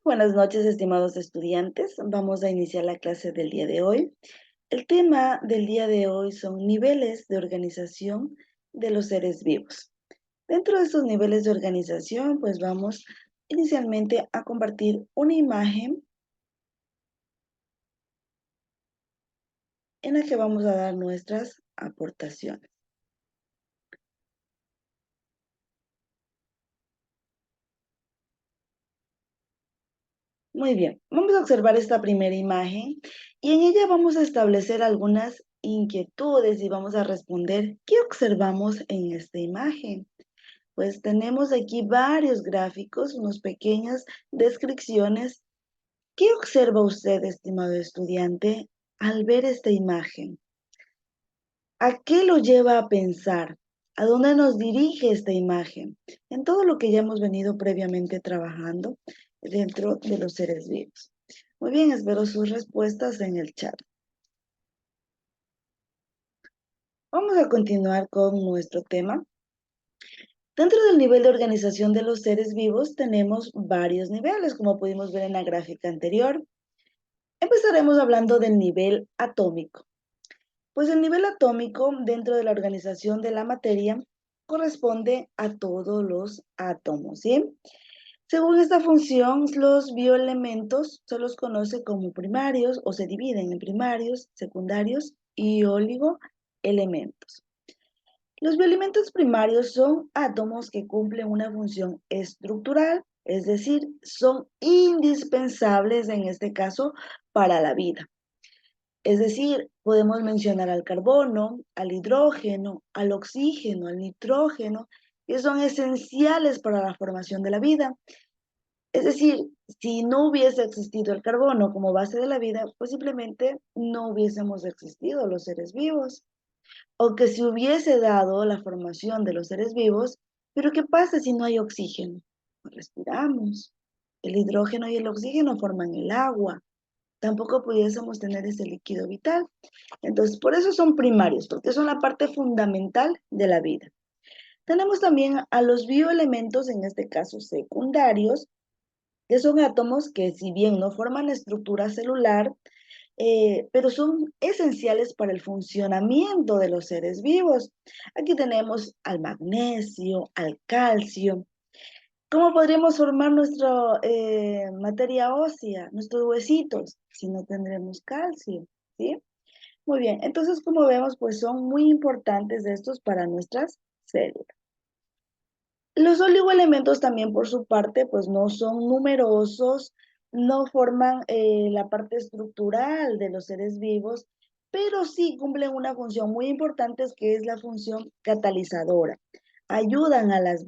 Buenas noches, estimados estudiantes. Vamos a iniciar la clase del día de hoy. El tema del día de hoy son niveles de organización de los seres vivos. Dentro de estos niveles de organización, pues vamos inicialmente a compartir una imagen en la que vamos a dar nuestras aportaciones. Muy bien, vamos a observar esta primera imagen y en ella vamos a establecer algunas inquietudes y vamos a responder qué observamos en esta imagen. Pues tenemos aquí varios gráficos, unas pequeñas descripciones. ¿Qué observa usted, estimado estudiante, al ver esta imagen? ¿A qué lo lleva a pensar? ¿A dónde nos dirige esta imagen? En todo lo que ya hemos venido previamente trabajando dentro de los seres vivos. Muy bien, espero sus respuestas en el chat. Vamos a continuar con nuestro tema. Dentro del nivel de organización de los seres vivos tenemos varios niveles, como pudimos ver en la gráfica anterior. Empezaremos hablando del nivel atómico. Pues el nivel atómico dentro de la organización de la materia corresponde a todos los átomos, ¿sí? Según esta función, los bioelementos se los conoce como primarios o se dividen en primarios, secundarios y oligoelementos. Los bioelementos primarios son átomos que cumplen una función estructural, es decir, son indispensables en este caso para la vida. Es decir, podemos mencionar al carbono, al hidrógeno, al oxígeno, al nitrógeno, que son esenciales para la formación de la vida. Es decir, si no hubiese existido el carbono como base de la vida, pues simplemente no hubiésemos existido los seres vivos. O que se hubiese dado la formación de los seres vivos, pero ¿qué pasa si no hay oxígeno? Pues respiramos. El hidrógeno y el oxígeno forman el agua. Tampoco pudiésemos tener ese líquido vital. Entonces, por eso son primarios, porque son la parte fundamental de la vida. Tenemos también a los bioelementos, en este caso secundarios, que son átomos que si bien no forman estructura celular, pero son esenciales para el funcionamiento de los seres vivos. Aquí tenemos al magnesio, al calcio. ¿Cómo podríamos formar nuestra materia ósea, nuestros huesitos, si no tendremos calcio? ¿Sí? Muy bien, entonces como vemos, pues son muy importantes estos para nuestras células. Los oligoelementos también por su parte, pues no son numerosos, no forman la parte estructural de los seres vivos, pero sí cumplen una función muy importante que es la función catalizadora. Ayudan a las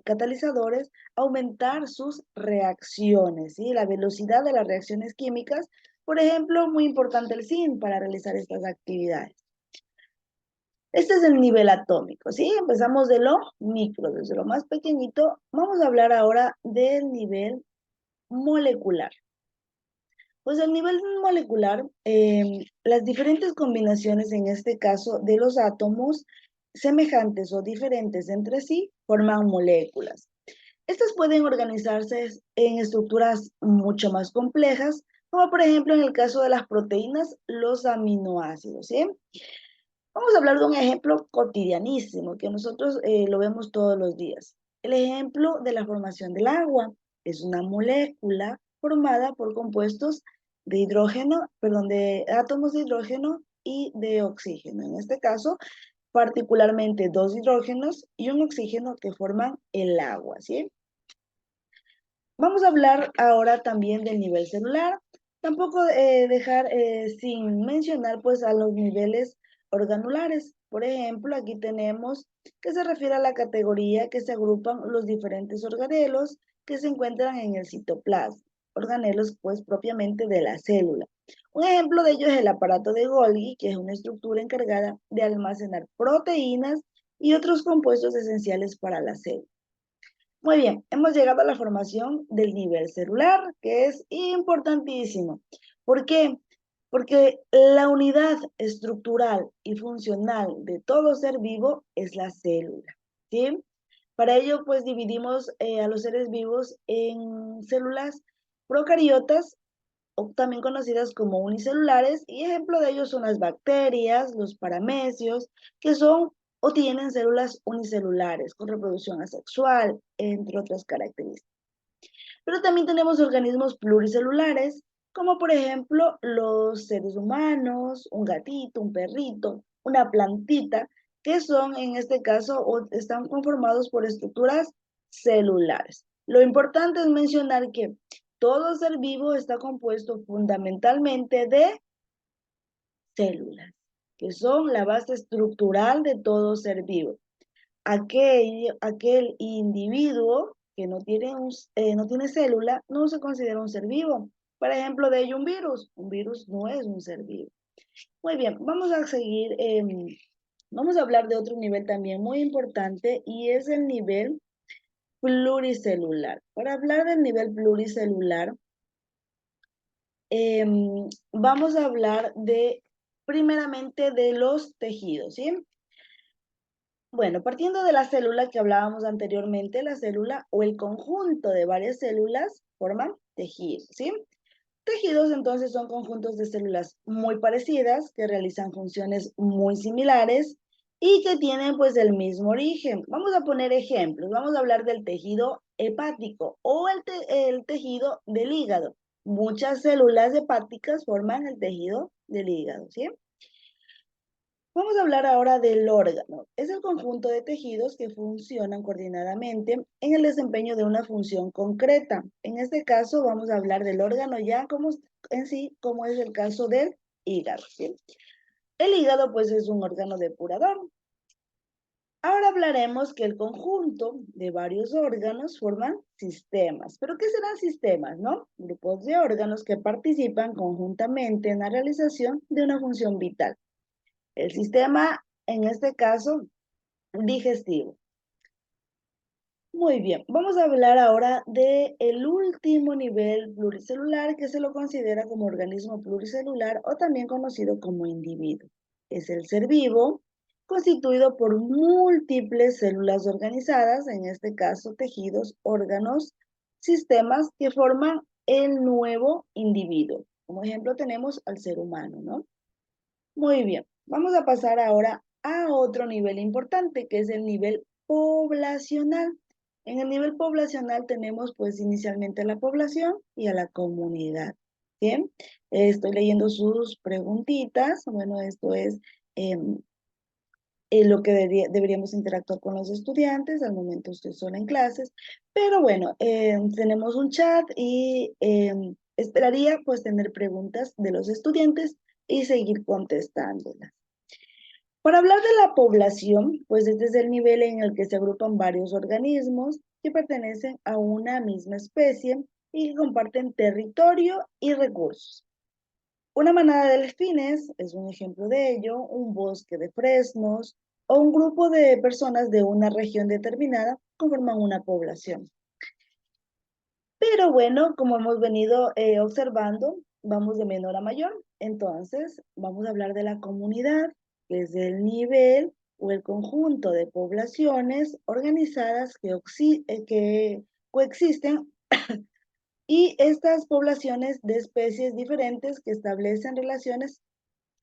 catalizadores a aumentar sus reacciones, ¿sí? La velocidad de las reacciones químicas, por ejemplo, muy importante el zinc para realizar estas actividades. Este es el nivel atómico, ¿sí? Empezamos de lo micro, desde lo más pequeñito. Vamos a hablar ahora del nivel molecular. Pues el nivel molecular, las diferentes combinaciones, en este caso, de los átomos semejantes o diferentes entre sí, forman moléculas. Estas pueden organizarse en estructuras mucho más complejas, como por ejemplo en el caso de las proteínas, los aminoácidos, ¿sí? Vamos a hablar de un ejemplo cotidianísimo que nosotros lo vemos todos los días. El ejemplo de la formación del agua es una molécula formada por compuestos de hidrógeno, perdón, de átomos de hidrógeno y de oxígeno. En este caso, particularmente dos hidrógenos y un oxígeno que forman el agua, ¿sí? Vamos a hablar ahora también del nivel celular. Tampoco dejar sin mencionar pues a los niveles organulares. Por ejemplo, aquí tenemos que se refiere a la categoría que se agrupan los diferentes organelos que se encuentran en el citoplasma. Organelos pues propiamente de la célula. Un ejemplo de ello es el aparato de Golgi, que es una estructura encargada de almacenar proteínas y otros compuestos esenciales para la célula. Muy bien, hemos llegado a la formación del nivel celular, que es importantísimo. ¿Por qué? Porque la unidad estructural y funcional de todo ser vivo es la célula, ¿sí? Para ello, pues dividimos a los seres vivos en células procariotas, o también conocidas como unicelulares, y ejemplo de ellos son las bacterias, los paramecios, que son o tienen células unicelulares con reproducción asexual, entre otras características. Pero también tenemos organismos pluricelulares, como por ejemplo los seres humanos, un gatito, un perrito, una plantita, que son en este caso o están conformados por estructuras celulares. Lo importante es mencionar que todo ser vivo está compuesto fundamentalmente de células, que son la base estructural de todo ser vivo. Aquel individuo que no tiene célula no se considera un ser vivo. Por ejemplo, de ello un virus. Un virus no es un ser vivo. Muy bien, vamos a seguir. Vamos a hablar de otro nivel también muy importante y es el nivel pluricelular. Para hablar del nivel pluricelular, vamos a hablar primeramente de los tejidos, ¿sí? Bueno, partiendo de la célula que hablábamos anteriormente, la célula o el conjunto de varias células forman tejidos, ¿sí? Tejidos entonces son conjuntos de células muy parecidas que realizan funciones muy similares y que tienen pues el mismo origen. Vamos a poner ejemplos. Vamos a hablar del tejido hepático o el tejido del hígado. Muchas células hepáticas forman el tejido del hígado, ¿sí? Vamos a hablar ahora del órgano. Es el conjunto de tejidos que funcionan coordinadamente en el desempeño de una función concreta. En este caso vamos a hablar del órgano ya como en sí, como es el caso del hígado, ¿sí? El hígado pues es un órgano depurador. Ahora hablaremos que el conjunto de varios órganos forman sistemas. ¿Pero qué serán sistemas, no? Grupos de órganos que participan conjuntamente en la realización de una función vital. El sistema, en este caso, digestivo. Muy bien, vamos a hablar ahora del último nivel pluricelular que se lo considera como organismo pluricelular o también conocido como individuo. Es el ser vivo constituido por múltiples células organizadas, en este caso tejidos, órganos, sistemas que forman el nuevo individuo. Como ejemplo tenemos al ser humano, ¿no? Muy bien, vamos a pasar ahora a otro nivel importante, que es el nivel poblacional. En el nivel poblacional tenemos pues inicialmente a la población y a la comunidad. Bien, estoy leyendo sus preguntitas. Bueno, esto es em, lo que deberíamos interactuar con los estudiantes. Al momento estoy sola en clases, pero bueno, tenemos un chat y esperaría pues tener preguntas de los estudiantes y seguir contestándolas. Para hablar de la población, pues este es el nivel en el que se agrupan varios organismos que pertenecen a una misma especie y que comparten territorio y recursos. Una manada de delfines es un ejemplo de ello, un bosque de fresnos o un grupo de personas de una región determinada conforman una población. Pero bueno, como hemos venido observando, vamos de menor a mayor. Entonces, vamos a hablar de la comunidad, que es el nivel o el conjunto de poblaciones organizadas que coexisten y estas poblaciones de especies diferentes que establecen relaciones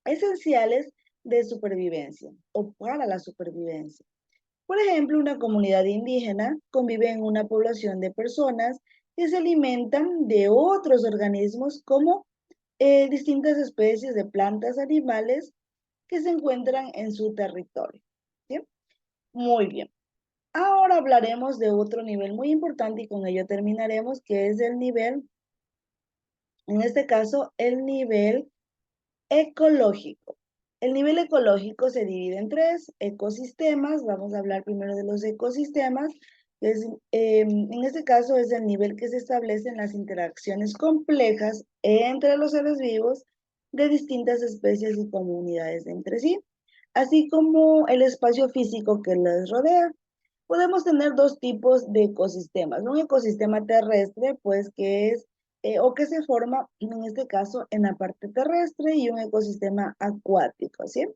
esenciales de supervivencia o para la supervivencia. Por ejemplo, una comunidad indígena convive en una población de personas que se alimentan de otros organismos como distintas especies de plantas, animales que se encuentran en su territorio. ¿Sí? Muy bien. Ahora hablaremos de otro nivel muy importante y con ello terminaremos, que es el nivel, en este caso, el nivel ecológico. El nivel ecológico se divide en tres ecosistemas. Vamos a hablar primero de los ecosistemas. En este caso es el nivel que se establece en las interacciones complejas entre los seres vivos de distintas especies y comunidades entre sí, así como el espacio físico que les rodea. Podemos tener dos tipos de ecosistemas. Un ecosistema terrestre, pues que es o que se forma, en este caso, en la parte terrestre y un ecosistema acuático, ¿sí?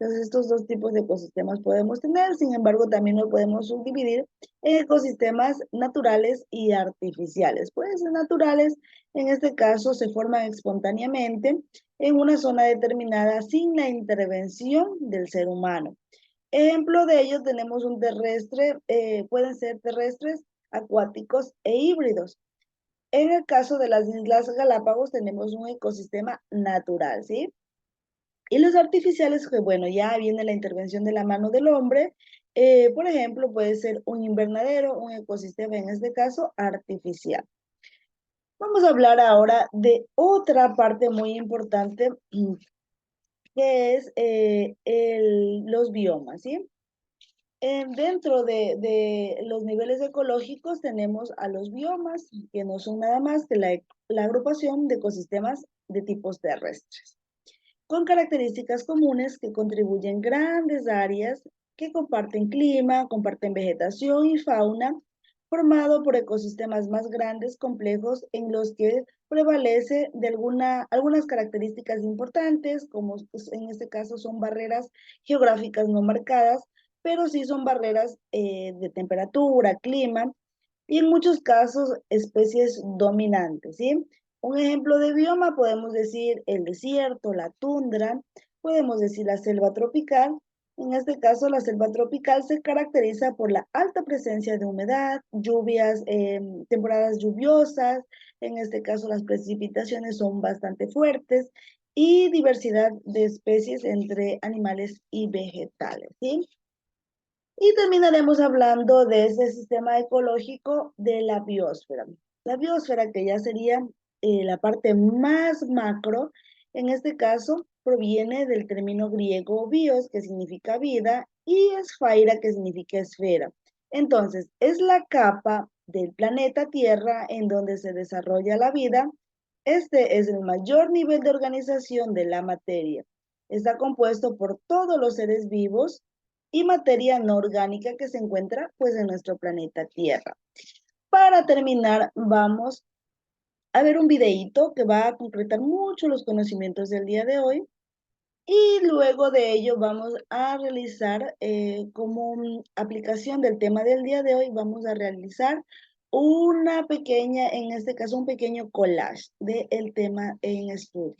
Entonces, estos dos tipos de ecosistemas podemos tener, sin embargo, también lo podemos subdividir en ecosistemas naturales y artificiales. Pueden ser naturales, en este caso se forman espontáneamente en una zona determinada sin la intervención del ser humano. Ejemplo de ello tenemos un terrestre, pueden ser terrestres, acuáticos e híbridos. En el caso de las Islas Galápagos tenemos un ecosistema natural, ¿sí? Y los artificiales, que bueno, ya viene la intervención de la mano del hombre. Por ejemplo, puede ser un invernadero, un ecosistema, en este caso, artificial. Vamos a hablar ahora de otra parte muy importante, que es los biomas, ¿sí? Dentro de los niveles ecológicos tenemos a los biomas, que no son nada más que la agrupación de ecosistemas de tipos terrestres, con características comunes que contribuyen grandes áreas que comparten clima, comparten vegetación y fauna, formado por ecosistemas más grandes, complejos, en los que prevalece de algunas características importantes, como en este caso son barreras geográficas no marcadas, pero sí son barreras de temperatura, clima, y en muchos casos especies dominantes, ¿sí? Un ejemplo de bioma podemos decir el desierto, la tundra, podemos decir la selva tropical. En este caso, la selva tropical se caracteriza por la alta presencia de humedad, lluvias, temporadas lluviosas, en este caso las precipitaciones son bastante fuertes y diversidad de especies entre animales y vegetales, ¿sí? Y terminaremos hablando de ese sistema ecológico de la biosfera. La biosfera, que ya sería la parte más macro, en este caso proviene del término griego bios, que significa vida, y esfaira, que significa esfera. Entonces, es la capa del planeta Tierra en donde se desarrolla la vida. Este es el mayor nivel de organización de la materia. Está compuesto por todos los seres vivos y materia no orgánica que se encuentra pues en nuestro planeta Tierra. Para terminar, vamos a ver un videíto que va a concretar mucho los conocimientos del día de hoy y luego de ello vamos a realizar como aplicación del tema del día de hoy, vamos a realizar una pequeña, en este caso un pequeño collage del tema en estudio.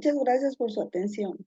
Muchas gracias por su atención.